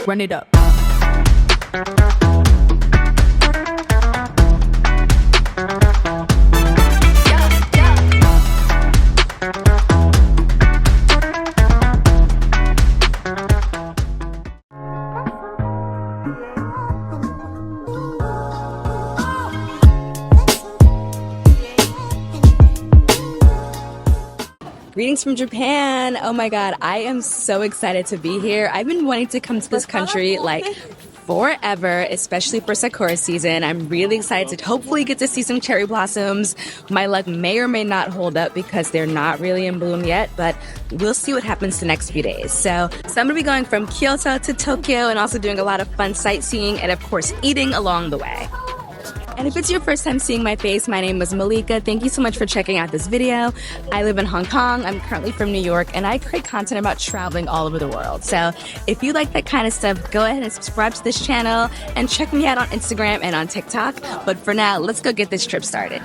Run it up. Greetings from Japan. Oh my god, I am so excited to be here. I've been wanting to come to this country like forever, especially for Sakura season. I'm really excited to hopefully get to see some cherry blossoms. My luck may or may not hold up because they're not really in bloom yet, but we'll see what happens the next few days. So I'm gonna be going from Kyoto to Tokyo and also doing a lot of fun sightseeing and of course eating along the way. And if it's your first time seeing my face, my name is Malika. Thank you so much for checking out this video. I live in Hong Kong. I'm currently from New York, and I create content about traveling all over the world. So if you like that kind of stuff, go ahead and subscribe to this channel and check me out on Instagram and on TikTok. But for now, let's go get this trip started.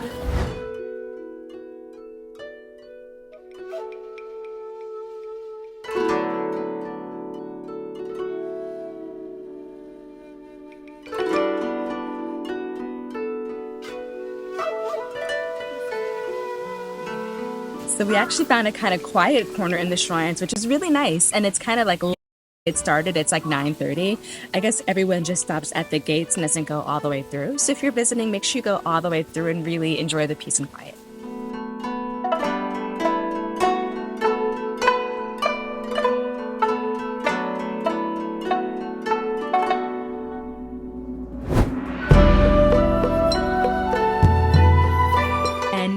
So we actually found a kind of quiet corner in the shrines, which is really nice. And it's kind of like it started, it's like 9:30. I guess everyone just stops at the gates and doesn't go all the way through. So if you're visiting, make sure you go all the way through and really enjoy the peace and quiet.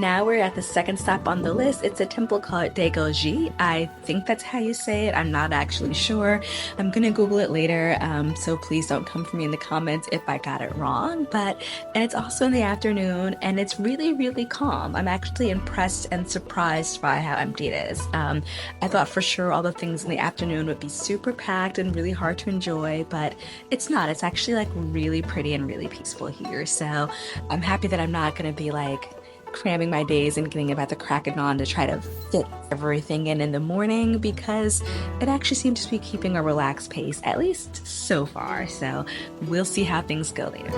Now we're at the second stop on the list. It's a temple called Daegoji. I think that's how you say it. I'm not actually sure. I'm gonna Google it later, so please don't come for me in the comments if I got it wrong. And it's also in the afternoon, and it's really, really calm. I'm actually impressed and surprised by how empty it is. I thought for sure all the things in the afternoon would be super packed and really hard to enjoy, but it's not. It's actually like really pretty and really peaceful here. So I'm happy that I'm not gonna be like cramming my days and getting about the crack of dawn to try to fit everything in the morning, because it actually seems to be keeping a relaxed pace, at least so far. So we'll see how things go later.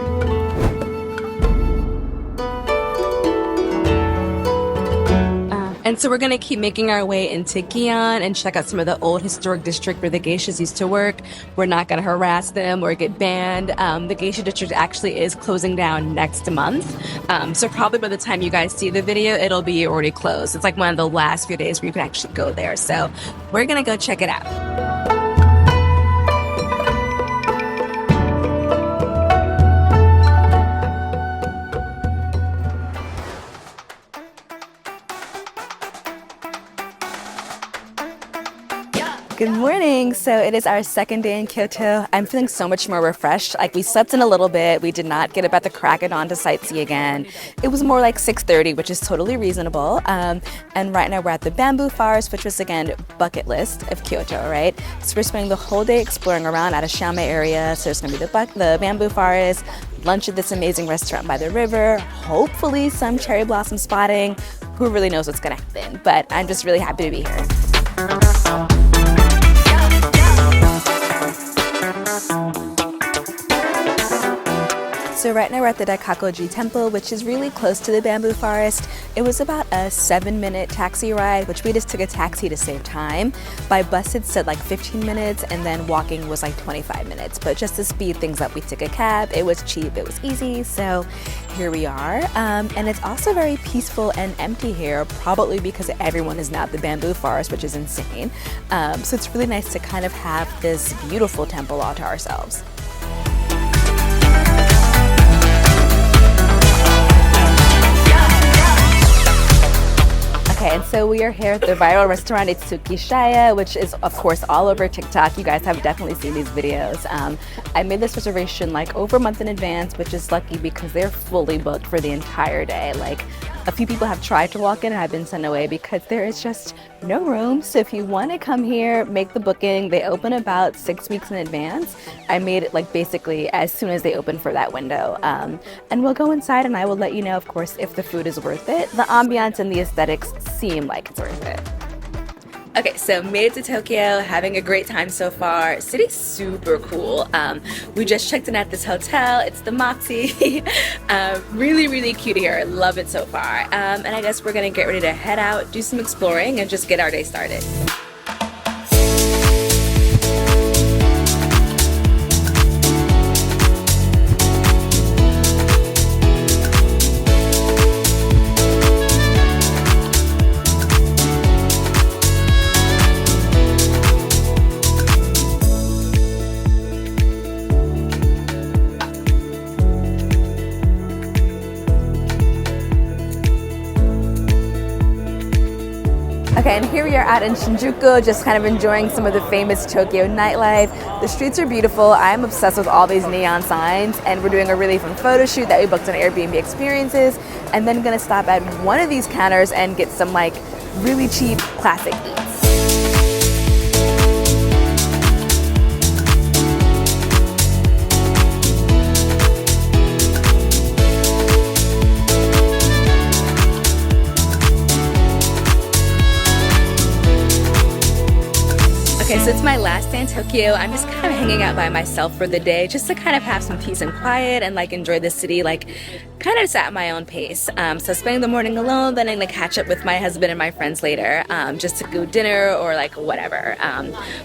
And so we're gonna keep making our way into Gion and check out some of the old historic district where the geishas used to work. We're not gonna harass them or get banned. The geisha district actually is closing down next month. So probably by the time you guys see the video, it'll be already closed. It's like one of the last few days where you can actually go there. So we're gonna go check it out. Good morning. So it is our second day in Kyoto. I'm feeling so much more refreshed. Like we slept in a little bit. We did not get up at the crack of dawn to sightsee again. It was more like 6:30, which is totally reasonable. And right now we're at the bamboo forest, which was again bucket list of Kyoto, right? So we're spending the whole day exploring around at a Shame area. So there's gonna be the bamboo forest, lunch at this amazing restaurant by the river, hopefully some cherry blossom spotting. Who really knows what's gonna happen? But I'm just really happy to be here. So right now we're at the Daikakoji Temple, which is really close to the bamboo forest. It was about a 7-minute taxi ride, which we just took a taxi to save time. By bus it said like 15 minutes, and then walking was like 25 minutes. But just to speed things up, we took a cab. It was cheap, it was easy, so here we are. And it's also very peaceful and empty here, probably because everyone is now at the bamboo forest, which is insane. So it's really nice to kind of have this beautiful temple all to ourselves. Okay, and so we are here at the viral restaurant Itsuki Shaya, which is of course all over TikTok. You guys have definitely seen these videos. I made this reservation like over a month in advance, which is lucky because they're fully booked for the entire day. Like a few people have tried to walk in and have been sent away because there is just no room. So if you want to come here, make the booking. They open about 6 weeks in advance. I made it like basically as soon as they open for that window. And we'll go inside and I will let you know, of course, if the food is worth it. The ambiance and the aesthetics seem like it's worth it. Okay, so made it to Tokyo, having a great time so far. City's super cool. We just checked in at this hotel. It's the Moxie. Really, really cute here. Love it so far. And I guess we're gonna get ready to head out, do some exploring, and just get our day started. Okay, and here we are out in Shinjuku, just kind of enjoying some of the famous Tokyo nightlife. The streets are beautiful. I'm obsessed with all these neon signs, and we're doing a really fun photo shoot that we booked on Airbnb Experiences, and then gonna stop at one of these counters and get some like really cheap classic eats. Okay, so it's my last day in Tokyo. I'm just kind of hanging out by myself for the day just to kind of have some peace and quiet and like enjoy the city like kind of just at my own pace. So spending the morning alone, then I'm gonna catch up with my husband and my friends later just to go dinner or like whatever.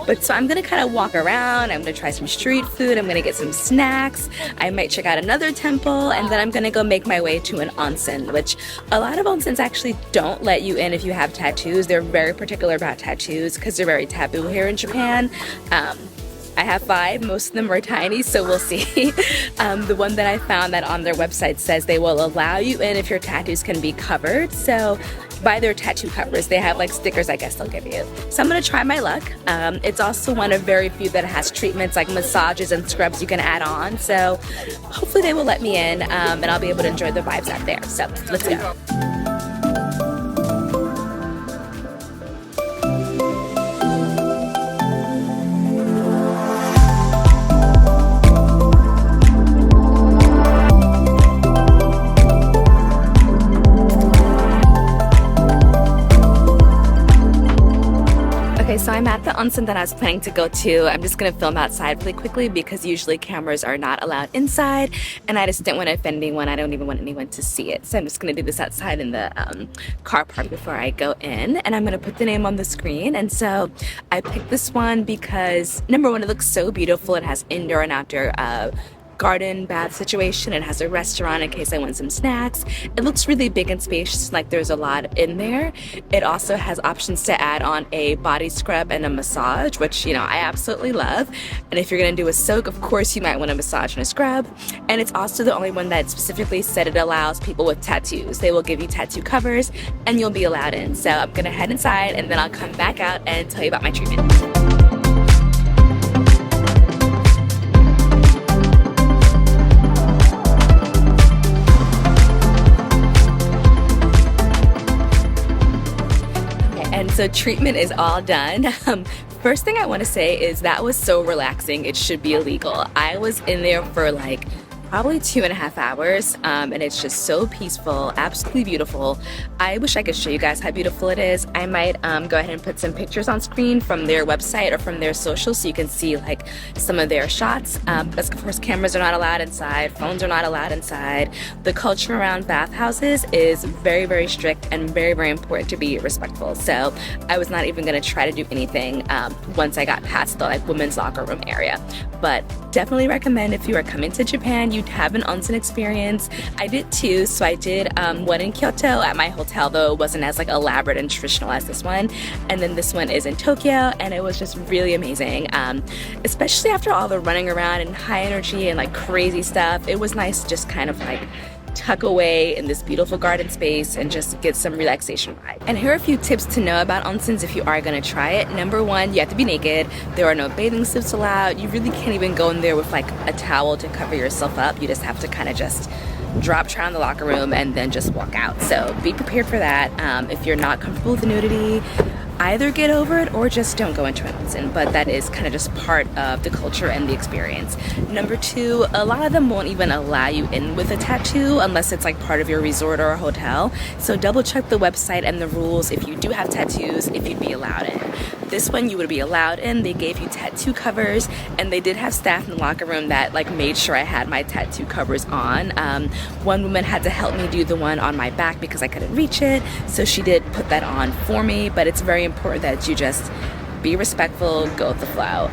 But so I'm gonna kind of walk around. I'm gonna try some street food. I'm gonna get some snacks. I might check out another temple, and then I'm gonna go make my way to an onsen, which a lot of onsens actually don't let you in if you have tattoos. They're very particular about tattoos because they're very taboo here in Japan. I have 5, most of them are tiny, so we'll see. The one that I found that on their website says they will allow you in if your tattoos can be covered. So buy their tattoo covers. They have like stickers I guess they'll give you. So I'm gonna try my luck. It's also one of very few that has treatments like massages and scrubs you can add on. So hopefully they will let me in and I'll be able to enjoy the vibes out there. So let's go. So I'm at the onsen that I was planning to go to. I'm just gonna film outside really quickly because usually cameras are not allowed inside, and I just didn't want to offend anyone. I don't even want anyone to see it. So I'm just gonna do this outside in the car park before I go in, and I'm gonna put the name on the screen. And so I picked this one because number one, it looks so beautiful. It has indoor and outdoor garden bath situation. It has a restaurant in case I want some snacks. It looks really big and spacious, like there's a lot in there. It also has options to add on a body scrub and a massage, which, you know, I absolutely love. And if you're gonna do a soak, of course you might want a massage and a scrub. And it's also the only one that specifically said it allows people with tattoos. They will give you tattoo covers and you'll be allowed in. So I'm gonna head inside and then I'll come back out and tell you about my treatment. And so treatment is all done. First thing I want to say is that was so relaxing. It should be illegal. I was in there for like probably 2.5 hours, and it's just so peaceful, absolutely beautiful. I wish I could show you guys how beautiful it is. I might go ahead and put some pictures on screen from their website or from their social so you can see like some of their shots. Because of course cameras are not allowed inside, phones are not allowed inside. The culture around bathhouses is very, very strict and very, very important to be respectful. So I was not even gonna try to do anything once I got past the like women's locker room area. But definitely recommend if you are coming to Japan, you'd have an onsen experience. I did 2, so I did one in Kyoto at my hotel, though it wasn't as like elaborate and traditional as this one. And then this one is in Tokyo, and it was just really amazing. Especially after all the running around and high energy and like crazy stuff, it was nice to just kind of like tuck away in this beautiful garden space and just get some relaxation vibe. And here are a few tips to know about onsens if you are gonna try it. Number 1, you have to be naked. There are no bathing suits allowed. You really can't even go in there with like a towel to cover yourself up. You just have to kind of just drop around the locker room and then just walk out. So be prepared for that. If you're not comfortable with the nudity, either get over it or just don't go into an onsen, but that is kind of just part of the culture and the experience. Number two, a lot of them won't even allow you in with a tattoo unless it's like part of your resort or a hotel. So double check the website and the rules if you do have tattoos, if you'd be allowed in. This one you would be allowed in. They gave you tattoo covers, and they did have staff in the locker room that like made sure I had my tattoo covers on. One woman had to help me do the one on my back because I couldn't reach it, so she did put that on for me, but it's very important that you just be respectful, go with the flow.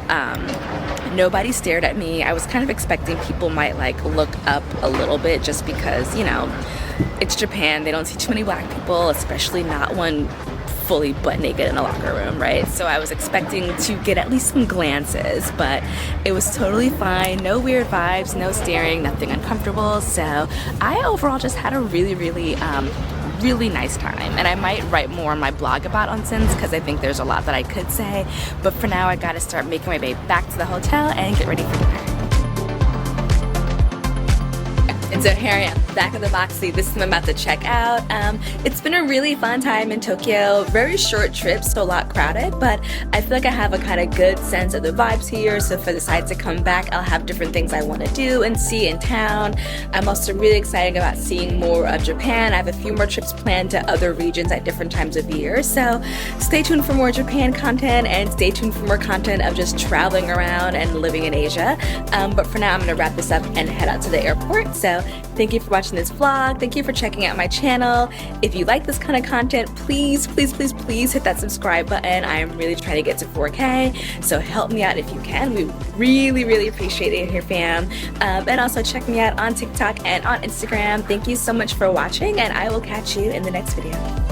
Nobody stared at me. I was kind of expecting people might like look up a little bit just because, you know, it's Japan. They don't see too many black people, especially not one fully butt naked in a locker room, right? So I was expecting to get at least some glances, but it was totally fine. No weird vibes, no staring, nothing uncomfortable. So I overall just had a really nice time, and I might write more on my blog about onsens because I think there's a lot that I could say, but for now I gotta start making my way back to the hotel and get ready for dinner. And so here I am, back in the box seat. This is what I'm about to check out. It's been a really fun time in Tokyo. Very short trip, so a lot crowded, but I feel like I have a kind of good sense of the vibes here. So if I decide to come back, I'll have different things I want to do and see in town. I'm also really excited about seeing more of Japan. I have a few more trips planned to other regions at different times of year. So stay tuned for more Japan content, and stay tuned for more content of just traveling around and living in Asia. But for now, I'm going to wrap this up and head out to the airport. So thank you for watching this vlog. Thank you for checking out my channel. If you like this kind of content, please hit that subscribe button. I am really trying to get to 4K, so help me out if you can. We really appreciate it here, fam. And also check me out on TikTok and on Instagram. Thank you so much for watching, and I will catch you in the next video.